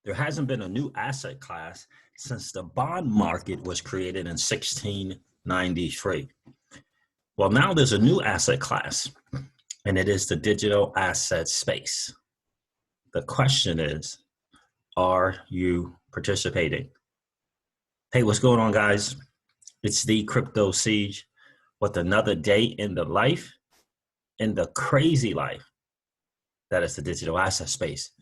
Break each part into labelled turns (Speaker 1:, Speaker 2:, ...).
Speaker 1: there hasn't been a new asset class since the bond market was created in 1693. Well, now there's a new asset class, and it is the digital asset space. The question is, are you participating? Hey, what's going on, guys? It's the Crypto Siege with another day in the life, in the crazy life that is the digital asset space.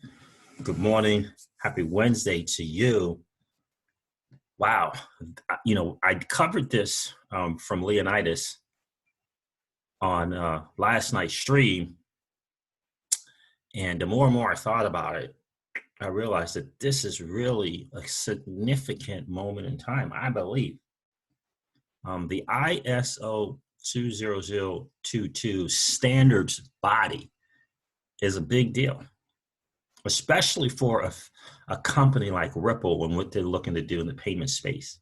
Speaker 1: Good morning. Happy Wednesday to you. Wow. I covered this from Leonidas on last night's stream. And the more and more I thought about it, I realized that this is really a significant moment in time, I believe. The ISO 20022 standards body is a big deal, especially for a company like Ripple and what they're looking to do in the payment space.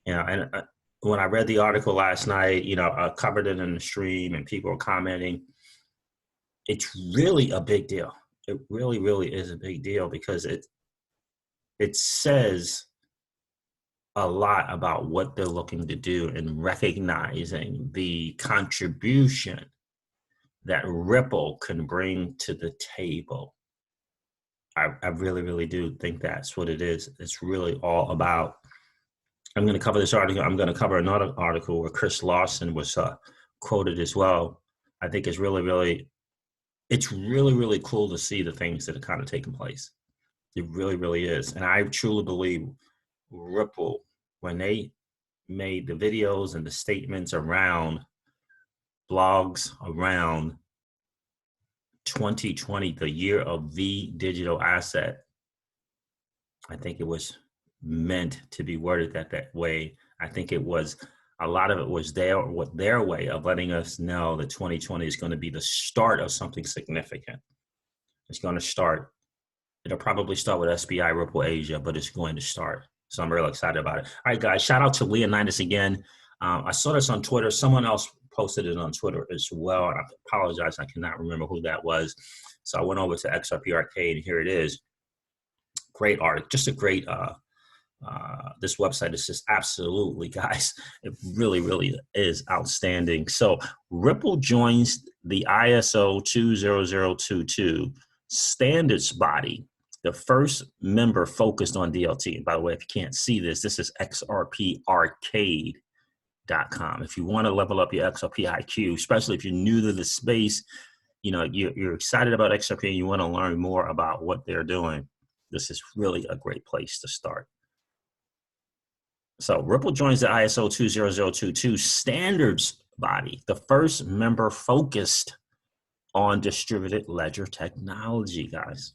Speaker 1: And when I read the article last night, I covered it in the stream and people were commenting. It's really a big deal. It really, really is a big deal because it says a lot about what they're looking to do in recognizing the contribution that Ripple can bring to the table. I really, really do think that's what it is. It's really all about. I'm going to cover this article. I'm going to cover another article where Chris Larson was quoted as well. I think it's really, really cool to see the things that are kind of taking place. It really, really is. And I truly believe Ripple, when they made the videos and the statements around blogs around 2020, the year of the digital asset, I think it was meant to be worded that way. I think it was, a lot of it was their way of letting us know that 2020 is going to be the start of something significant. It's going to start. It'll probably start with SBI Ripple Asia, but it's going to start. So I'm really excited about it. All right, guys, shout out to Leonidas again. I saw this on Twitter. Someone else posted it on Twitter as well. And I apologize, I cannot remember who that was. So I went over to XRP Arcade, and here it is. Great art, just a great, this website is just absolutely, guys, it really, really is outstanding. So Ripple joins the ISO 20022 standards body, the first member focused on DLT. And by the way, if you can't see this, this is XRParcade.com. If you want to level up your XRP IQ, especially if you're new to the space, you're excited about XRP and you want to learn more about what they're doing, this is really a great place to start. So Ripple joins the ISO 20022 standards body, the first member focused on distributed ledger technology, guys.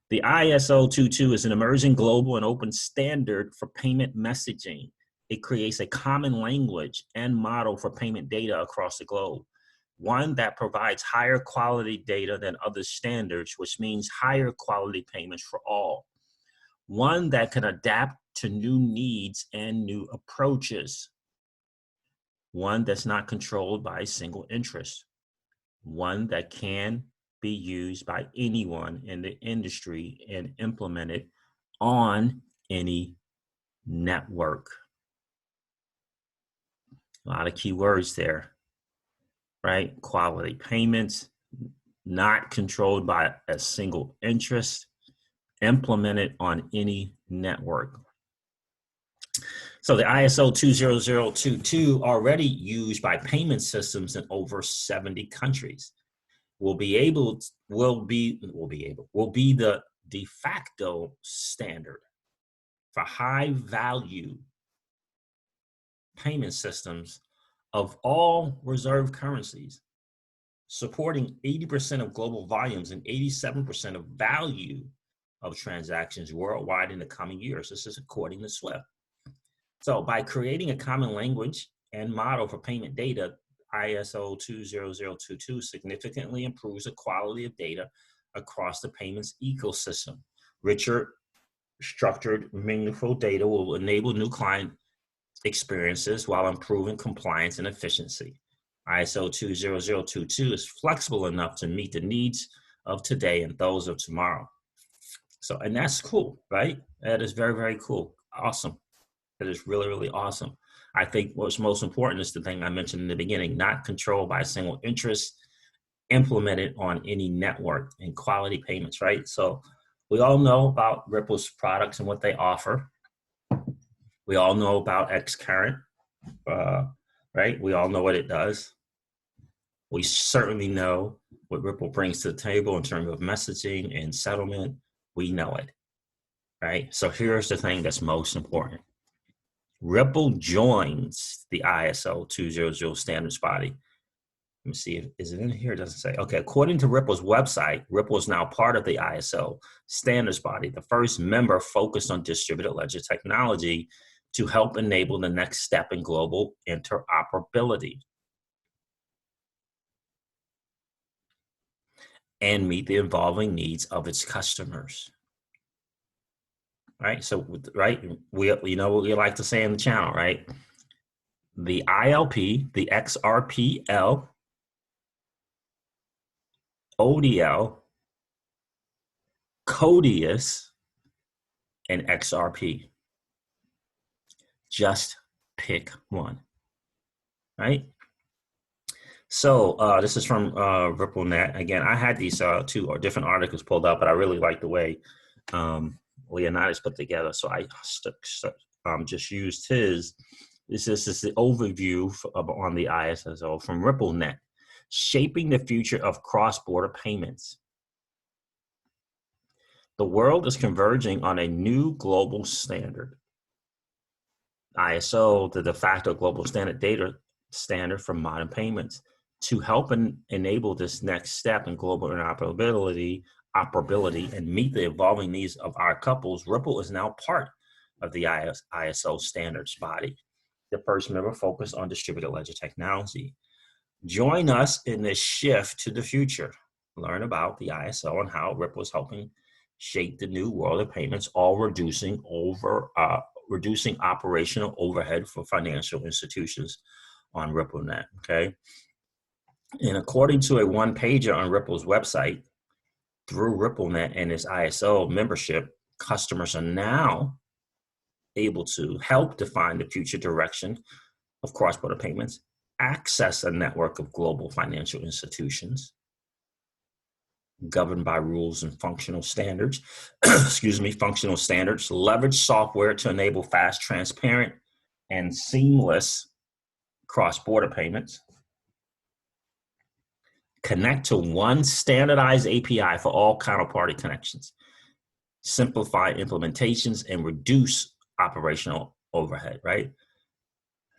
Speaker 1: The ISO 22 is an emerging global and open standard for payment messaging. It creates a common language and model for payment data across the globe, one that provides higher quality data than other standards, which means higher quality payments for all. One that can adapt to new needs and new approaches. One that's not controlled by a single interest. One that can be used by anyone in the industry and implemented on any network. A lot of key words there, right? Quality payments, not controlled by a single interest, implemented on any network. So the ISO 20022 already used by payment systems in over 70 countries. Will be the de facto standard for high value payment systems of all reserve currencies, supporting 80% of global volumes and 87% of value of transactions worldwide in the coming years. This is according to SWIFT. So by creating a common language and model for payment data, ISO 20022 significantly improves the quality of data across the payments ecosystem. Richer, structured, meaningful data will enable new client experiences while improving compliance and efficiency. ISO 20022 is flexible enough to meet the needs of today and those of tomorrow. So, and that's cool, right? That is very, very cool. Awesome. That is really, really awesome. I think what's most important is the thing I mentioned in the beginning, not controlled by a single interest, implemented on any network, and quality payments, right? So we all know about Ripple's products and what they offer. We all know about Xcurrent, right? We all know what it does. We certainly know what Ripple brings to the table in terms of messaging and settlement. We know it, right? So here's the thing that's most important. Ripple joins the ISO 200 standards body. Let me see, is it in here? It doesn't say. Okay, according to Ripple's website, Ripple is now part of the ISO standards body, the first member focused on distributed ledger technology to help enable the next step in global interoperability and meet the evolving needs of its customers. Right, so, right, you know what we like to say in the channel, right? The ILP, the XRPL, ODL, Codius, and XRP. Just pick one, right? So this is from RippleNet. Again, I had these two different articles pulled up, but I really like the way Leonidas put together. So I just used his. This is the overview on the ISO from RippleNet, shaping the future of cross-border payments. The world is converging on a new global standard. ISO, the de facto global standard data standard for modern payments. To help enable this next step in global interoperability and meet the evolving needs of our couples, Ripple is now part of the ISO standards body, the first member focused on distributed ledger technology. Join us in this shift to the future. Learn about the ISO and how Ripple is helping shape the new world of payments, all reducing operational overhead for financial institutions on RippleNet, okay? And according to a one-pager on Ripple's website, through RippleNet and its ISO membership, customers are now able to help define the future direction of cross-border payments, access a network of global financial institutions governed by rules and functional standards, functional standards, leverage software to enable fast, transparent, and seamless cross-border payments, connect to one standardized API for all counterparty connections, simplify implementations, and reduce operational overhead, right?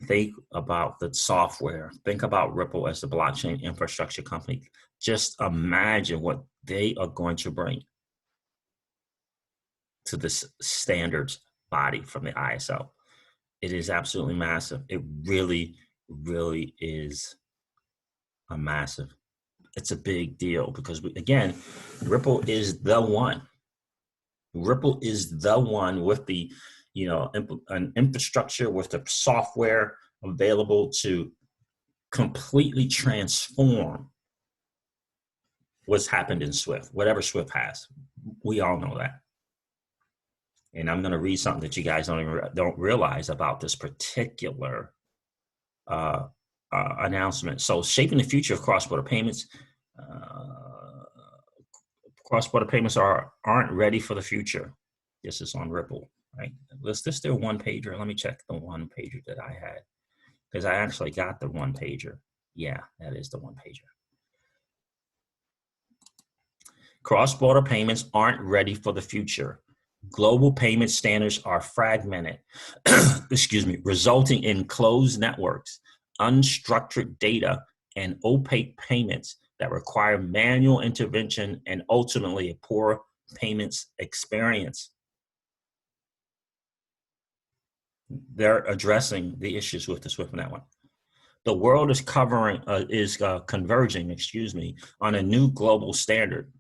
Speaker 1: Think about the software. Think about Ripple as the blockchain infrastructure company. Just imagine what they are going to bring to this standards body from the ISO. It is absolutely massive. It really, really is a massive. It's a big deal because, again, Ripple is the one. Ripple is the one with the, an infrastructure, with the software available to completely transform what's happened in Swift, whatever Swift has. We all know that. And I'm going to read something that you guys don't realize about this particular announcement. So, shaping the future of cross-border payments. Cross-border payments aren't ready for the future. This is on Ripple, right? Is this their one-pager? Let me check the one-pager that I had, because I actually got the one-pager. Yeah, that is the one-pager. Cross-border payments aren't ready for the future. Global payment standards are fragmented, resulting in closed networks, unstructured data, and opaque payments that require manual intervention and ultimately a poor payments experience. They're addressing the issues with the Swift network. The world is converging, on a new global standard,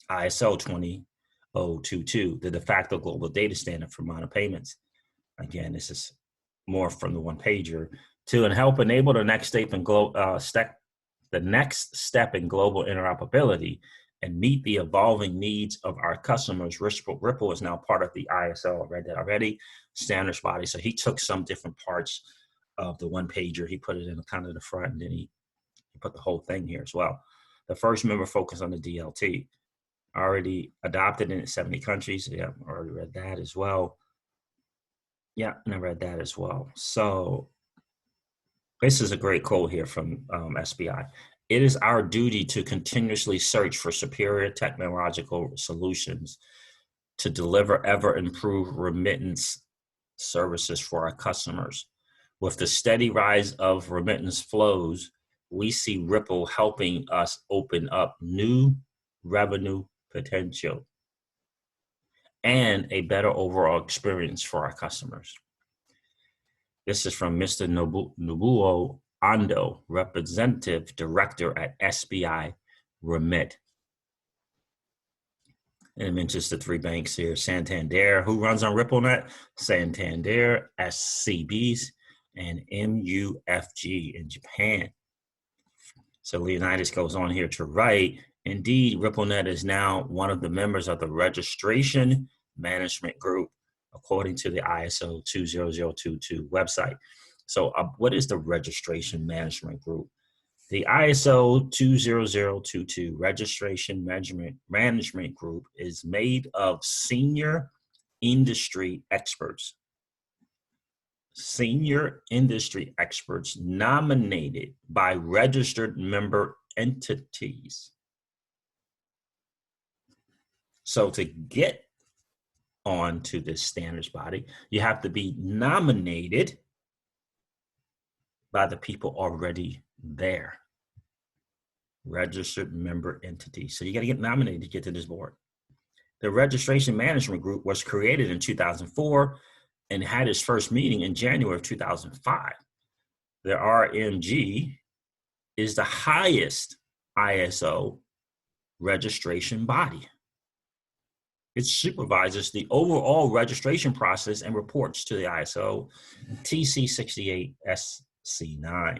Speaker 1: ISO 20022, the de facto global data standard for modern payments. Again, this is more from the one-pager, to help enable the next step in global interoperability and meet the evolving needs of our customers. Ripple is now part of the ISO. I read that already, standards body. So he took some different parts of the one pager. He put it in kind of the front, and then he put the whole thing here as well. The first member focused on the DLT. Already adopted in 70 countries. Yeah, already read that as well. Yeah, and I read that as well. So this is a great quote here from SBI. It is our duty to continuously search for superior technological solutions to deliver ever improved remittance services for our customers. With the steady rise of remittance flows, we see Ripple helping us open up new revenue potential and a better overall experience for our customers. This is from Mr. Nobuo Ando, Representative Director at SBI Remit. And it mentions the three banks here: Santander, who runs on RippleNet, Santander, SCBs, and MUFG in Japan. So Leonidas goes on here to write, indeed, RippleNet is now one of the members of the Registration Management Group, according to the ISO 20022 website. So what is the Registration Management Group? The ISO 20022 Registration Management Group is made of senior industry experts. Senior industry experts nominated by registered member entities. So to get onto this standards body, you have to be nominated by the people already there. Registered member entities. So you got to get nominated to get to this board. The Registration Management Group was created in 2004 and had its first meeting in January of 2005. The RMG is the highest ISO registration body. It supervises the overall registration process and reports to the ISO TC68 SC9.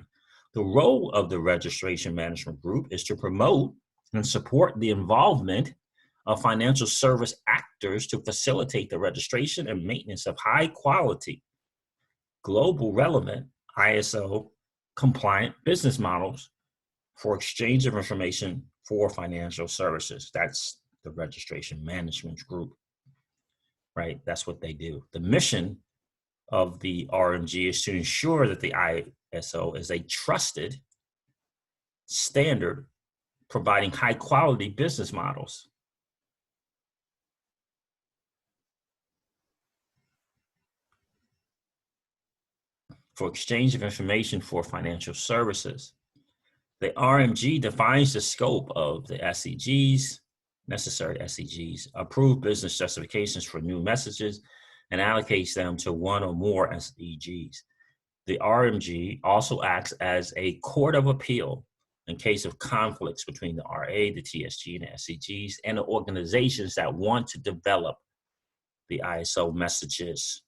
Speaker 1: The role of the Registration Management Group is to promote and support the involvement of financial service actors to facilitate the registration and maintenance of high quality, global relevant ISO compliant business models for exchange of information for financial services. That's the Registration Management Group, right? That's what they do. The mission of the RMG is to ensure that the ISO is a trusted standard providing high quality business models. For exchange of information for financial services. The RMG defines the scope of the SEGs, necessary SEGs, approved business justifications for new messages, and allocates them to one or more SEGs. The RMG also acts as a court of appeal in case of conflicts between the RA, the TSG, and the SEGs, and the organizations that want to develop the ISO messages.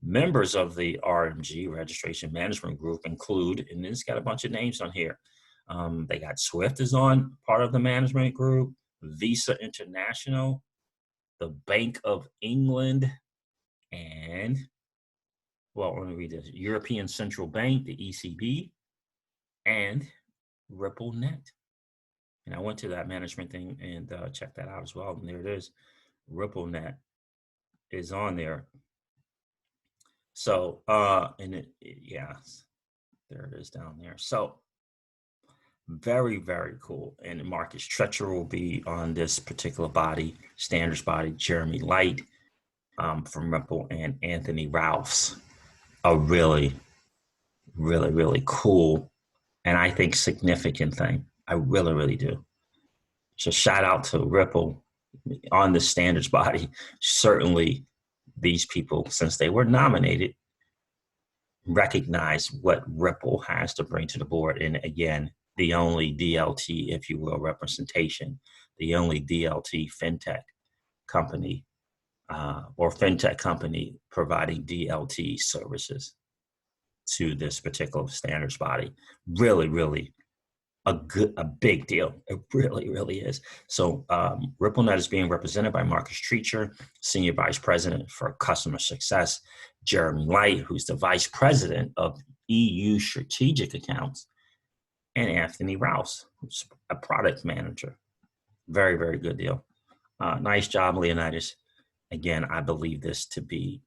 Speaker 1: Members of the RMG, Registration Management Group, include, and it's got a bunch of names on here. They got Swift is on part of the management group, Visa International, the Bank of England, and, well, let me read this, European Central Bank, the ECB, and RippleNet. And I went to that management thing and checked that out as well. And there it is. RippleNet is on there. So, yeah, there it is down there. So, very, very cool. And Marcus Treacher will be on this particular body, standards body. Jeremy Light from Ripple, and Anthony Ralphs. A really, really, really cool and I think significant thing. I really, really do. So shout out to Ripple on the standards body. Certainly these people, since they were nominated, recognize what Ripple has to bring to the board. And again, the only DLT, if you will, representation, the only DLT fintech company or fintech company providing DLT services to this particular standards body. Really, really a big deal. It really, really is. So RippleNet is being represented by Marcus Treacher, Senior Vice President for Customer Success, Jeremy Light, who's the Vice President of EU Strategic Accounts, and Anthony Rouse, who's a Product Manager. Very, very good deal. Nice job, Leonidas. Again, I believe this to be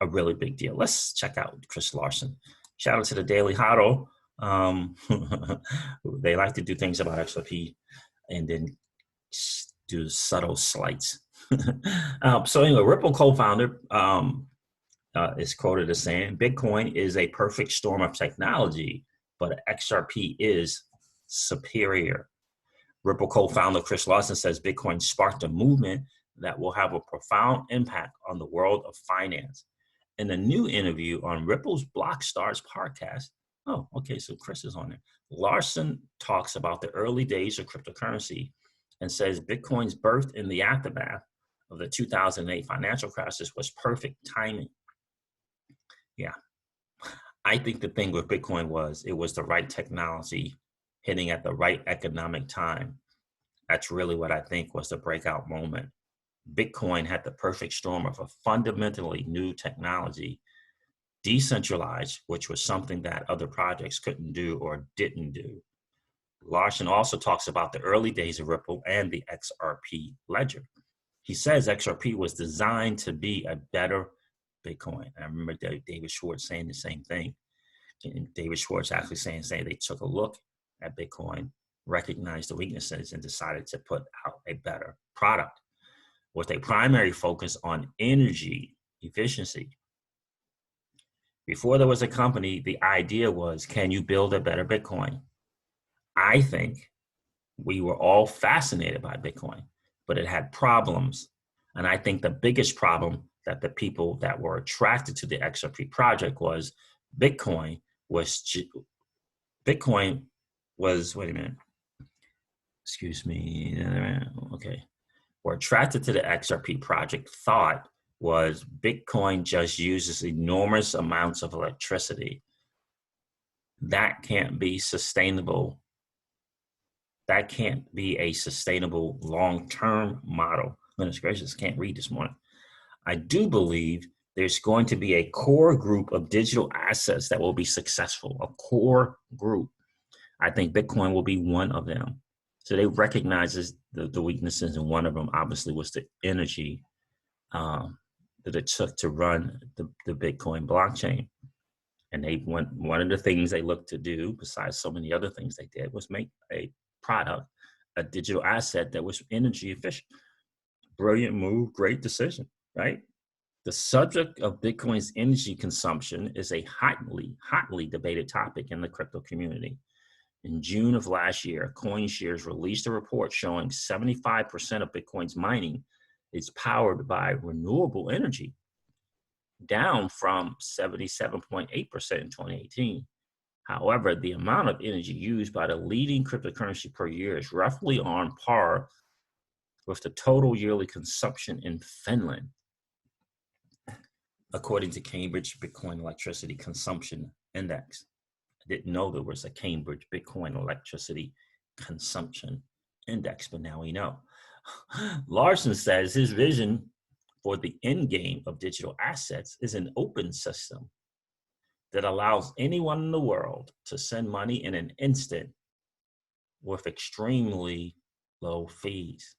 Speaker 1: a really big deal. Let's check out Chris Larson. Shout out to the Daily Huddle. They like to do things about XRP and then do subtle slights. So anyway, Ripple co-founder is quoted as saying, Bitcoin is a perfect storm of technology, but XRP is superior. Ripple co-founder Chris Larson says Bitcoin sparked a movement that will have a profound impact on the world of finance. In a new interview on Ripple's Blockstars podcast, oh, okay, so Chris is on there. Larson talks about the early days of cryptocurrency and says Bitcoin's birth in the aftermath of the 2008 financial crisis was perfect timing. Yeah, I think the thing with Bitcoin was it was the right technology hitting at the right economic time. That's really what I think was the breakout moment. Bitcoin had the perfect storm of a fundamentally new technology, decentralized, which was something that other projects couldn't do or didn't do. Larson also talks about the early days of Ripple and the XRP ledger. He says XRP was designed to be a better Bitcoin. I remember David Schwartz saying the same thing. And David Schwartz actually saying they took a look at Bitcoin, recognized the weaknesses, and decided to put out a better product with a primary focus on energy efficiency. Before there was a company, the idea was, can you build a better Bitcoin? I think we were all fascinated by Bitcoin, but it had problems. And I think the biggest problem that the people that were attracted to the XRP project was Bitcoin was, wait a minute, excuse me, okay. Were attracted to the XRP project thought was Bitcoin just uses enormous amounts of electricity. That can't be sustainable. That can't be a sustainable long-term model. Goodness gracious, can't read this morning. I do believe there's going to be a core group of digital assets that will be successful, a core group. I think Bitcoin will be one of them. So they recognize the weaknesses, and one of them obviously was the energy that it took to run the Bitcoin blockchain. And one of the things they looked to do, besides so many other things they did, was make a product, a digital asset that was energy efficient. Brilliant move, great decision, right? The subject of Bitcoin's energy consumption is a hotly debated topic in the crypto community. In June of last year, CoinShares released a report showing 75% of Bitcoin's mining is powered by renewable energy, down from 77.8% in 2018. However, the amount of energy used by the leading cryptocurrency per year is roughly on par with the total yearly consumption in Finland, according to Cambridge Bitcoin Electricity Consumption Index. I didn't know there was a Cambridge Bitcoin Electricity Consumption Index, but now we know. Larson says his vision for the end game of digital assets is an open system that allows anyone in the world to send money in an instant with extremely low fees.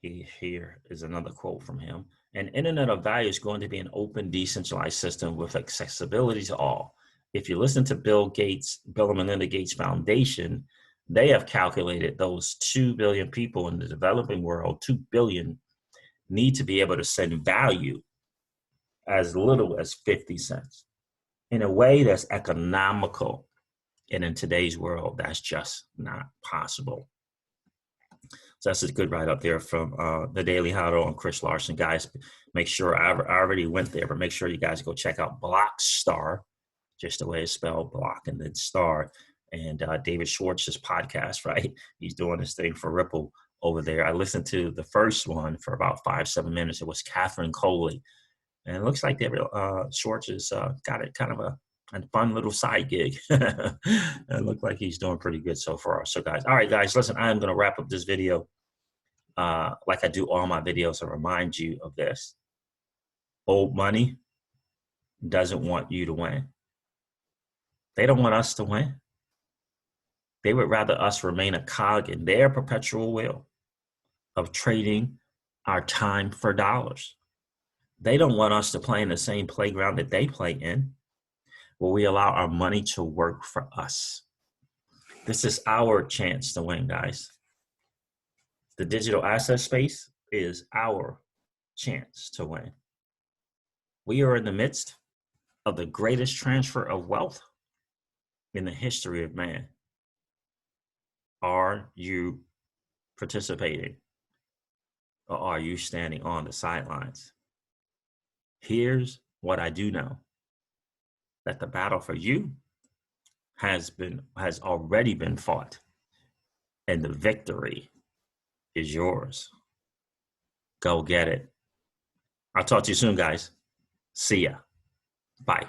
Speaker 1: Here is another quote from him. An internet of value is going to be an open, decentralized system with accessibility to all. If you listen to Bill and Melinda Gates Foundation, they have calculated those 2 billion people in the developing world, 2 billion, need to be able to send value as little as 50 cents in a way that's economical. And in today's world, that's just not possible. So that's a good write up there from the Daily Huddle and Chris Larson. Guys, make sure, I already went there, but make sure you guys go check out Blockstar, just the way it's spelled, block and then star. And David Schwartz's podcast, right? He's doing this thing for Ripple over there. I listened to the first one for about 5-7 minutes. It was Catherine Coley. And it looks like David Schwartz has got it kind of and fun little side gig. It looked like he's doing pretty good so far. So guys, all right, guys, listen, I'm going to wrap up this video like I do all my videos and remind you of this. Old money doesn't want you to win. They don't want us to win. They would rather us remain a cog in their perpetual wheel of trading our time for dollars. They don't want us to play in the same playground that they play in, where we allow our money to work for us. This is our chance to win, guys. The digital asset space is our chance to win. We are in the midst of the greatest transfer of wealth in the history of man. Are you participating, or are you standing on the sidelines? Here's what I do know, that the battle for you has already been fought, and the victory is yours. Go get it. I'll talk to you soon, guys. See ya. Bye.